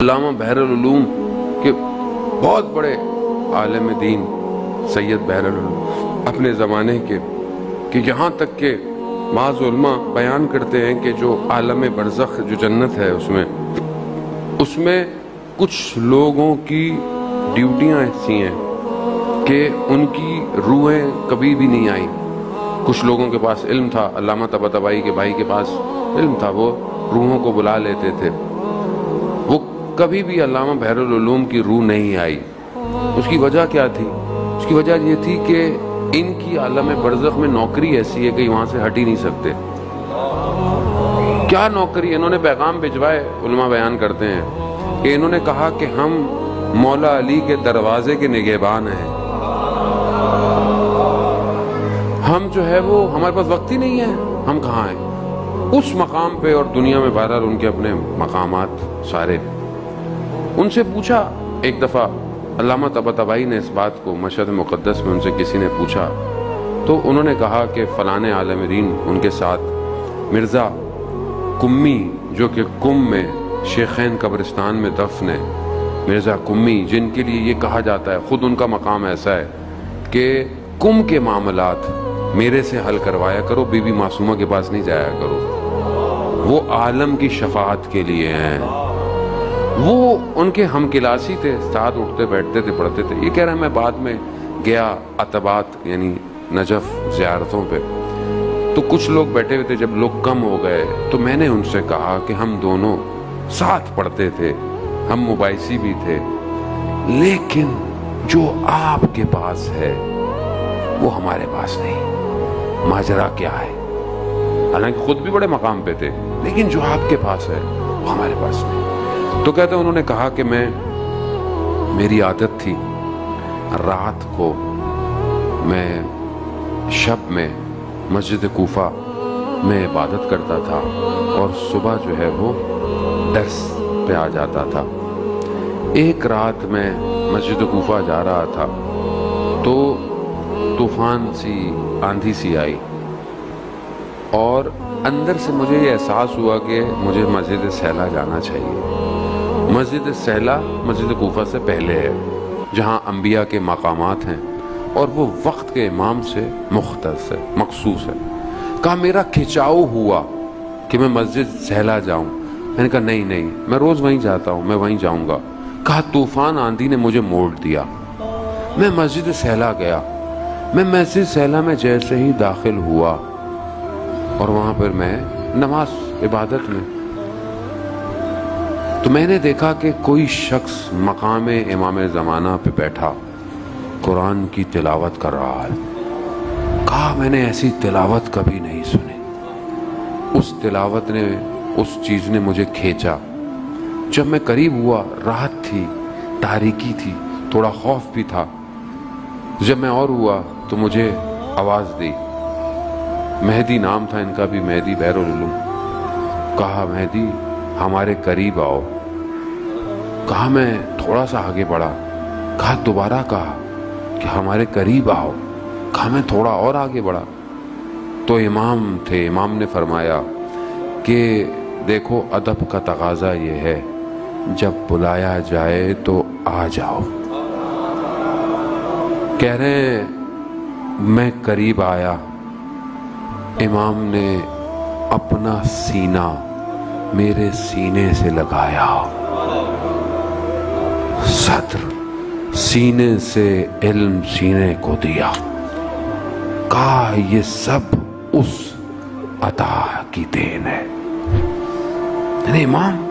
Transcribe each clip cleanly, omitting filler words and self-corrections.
علامہ بحر العلوم کے بہت بڑے عالم دین سید بحر العلوم اپنے زمانے کے، کہ یہاں تک کہ بعض علماء بیان کرتے ہیں کہ جو عالم برزخ جو جنت ہے اس میں کچھ لوگوں کی ڈیوٹیاں ایسی ہیں کہ ان کی روحیں کبھی بھی نہیں آئیں. کچھ لوگوں کے پاس علم تھا، علامہ طباطبائی کے بھائی کے پاس علم تھا، وہ روحوں کو بلا لیتے تھے. وہ کبھی بھی علامہ بحر العلوم کی روح نہیں آئی. اس کی وجہ کیا تھی؟ اس کی وجہ یہ تھی کہ ان کی عالم برزخ میں نوکری ایسی ہے کہ وہاں سے ہٹ ہی نہیں سکتے. کیا نوکری؟ انہوں نے پیغام بھجوائے، علماء بیان کرتے ہیں کہ انہوں نے کہا کہ ہم مولا علی کے دروازے کے نگہبان ہیں. ہم جو ہے وہ ہمارے پاس وقت ہی نہیں ہے، ہم کہاں ہیں اس مقام پہ. اور دنیا میں بہرحال ان کے اپنے مقامات سارے. ان سے پوچھا ایک دفعہ علامہ طباطبائی نے اس بات کو مشہد مقدس میں ان سے کسی نے پوچھا تو انہوں نے کہا کہ فلاں عالم دین ان کے ساتھ مرزا کمی جو کہ کم میں شیخین قبرستان میں دفن ہے، مرزا کمی جن کے لیے یہ کہا جاتا ہے، خود ان کا مقام ایسا ہے کہ کم کے معاملات میرے سے حل کروایا کرو، بی بی معصومہ کے پاس نہیں جایا کرو. وہ عالم کی شفاعت کے لیے ہیں. وہ ان کے ہم کلاسی تھے، ساتھ اٹھتے بیٹھتے تھے، پڑھتے تھے. یہ کہہ رہا ہے میں بعد میں گیا عتبات یعنی نجف زیارتوں پہ، تو کچھ لوگ بیٹھے ہوئے تھے. جب لوگ کم ہو گئے تو میں نے ان سے کہا کہ ہم دونوں ساتھ پڑھتے تھے، ہم مباحثی بھی تھے، لیکن جو آپ کے پاس ہے وہ ہمارے پاس نہیں. ماجرا کیا ہے؟ حالانکہ خود بھی بڑے مقام پہ تھے، لیکن جو آپ کے پاس ہے وہ ہمارے پاس نہیں. تو کہتے ہیں انہوں نے کہا کہ میری عادت تھی رات کو میں شب میں مسجد کوفہ میں عبادت کرتا تھا اور صبح جو ہے وہ درس پہ آ جاتا تھا. ایک رات میں مسجد کوفہ جا رہا تھا تو طوفان سی آندھی سی آئی اور اندر سے مجھے یہ احساس ہوا کہ مجھے مسجد سہلا جانا چاہیے. مسجد سہلا مسجد کوفہ سے پہلے ہے، جہاں انبیاء کے مقامات ہیں اور وہ وقت کے امام سے مختص ہے، مخصوص ہے. کہا میرا کھچاؤ ہوا کہ میں مسجد سہلا جاؤں. میں نے کہا نہیں میں روز وہیں جاتا ہوں، میں وہیں جاؤں گا. کہا طوفان آندھی نے مجھے موڑ دیا. میں مسجد سہلا گیا. میں مسجد سہلا میں جیسے ہی داخل ہوا اور وہاں پر میں نماز عبادت میں، تو میں نے دیکھا کہ کوئی شخص مقام امام زمانہ پہ بیٹھا قرآن کی تلاوت کر رہا ہے. کہا میں نے ایسی تلاوت کبھی نہیں سنی. اس تلاوت نے، اس چیز نے مجھے کھینچا. جب میں قریب ہوا، رات تھی، تاریکی تھی، تھوڑا خوف بھی تھا. جب میں اور ہوا تو مجھے آواز دی. مہدی نام تھا ان کا بھی، مہدی بحر العلوم. کہا مہدی ہمارے قریب آؤ. کہا میں تھوڑا سا آگے بڑھا. کہا دوبارہ کہا کہ ہمارے قریب آؤ. کہا میں تھوڑا اور آگے بڑھا تو امام تھے. امام نے فرمایا کہ دیکھو ادب کا تقاضا یہ ہے جب بلایا جائے تو آ جاؤ. کہہ رہے ہیں میں قریب آیا. امام نے اپنا سینہ میرے سینے سے لگایا، صدر سینے سے علم سینے کو دیا. کہا یہ سب اس عطا کی دین ہے. یعنی امام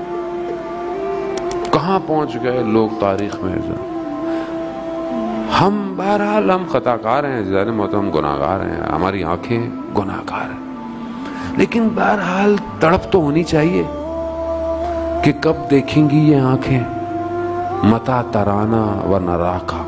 کہاں پہنچ گئے لوگ تاریخ میں. ہم بہرحال ہم خطاکار ہیں، زیادہ محترم گناہگار ہیں، ہماری آنکھیں گناہگار ہیں، لیکن بہرحال تڑپ تو ہونی چاہیے کہ کب دیکھیں گی یہ آنکھیں متا ترانا و نراکا.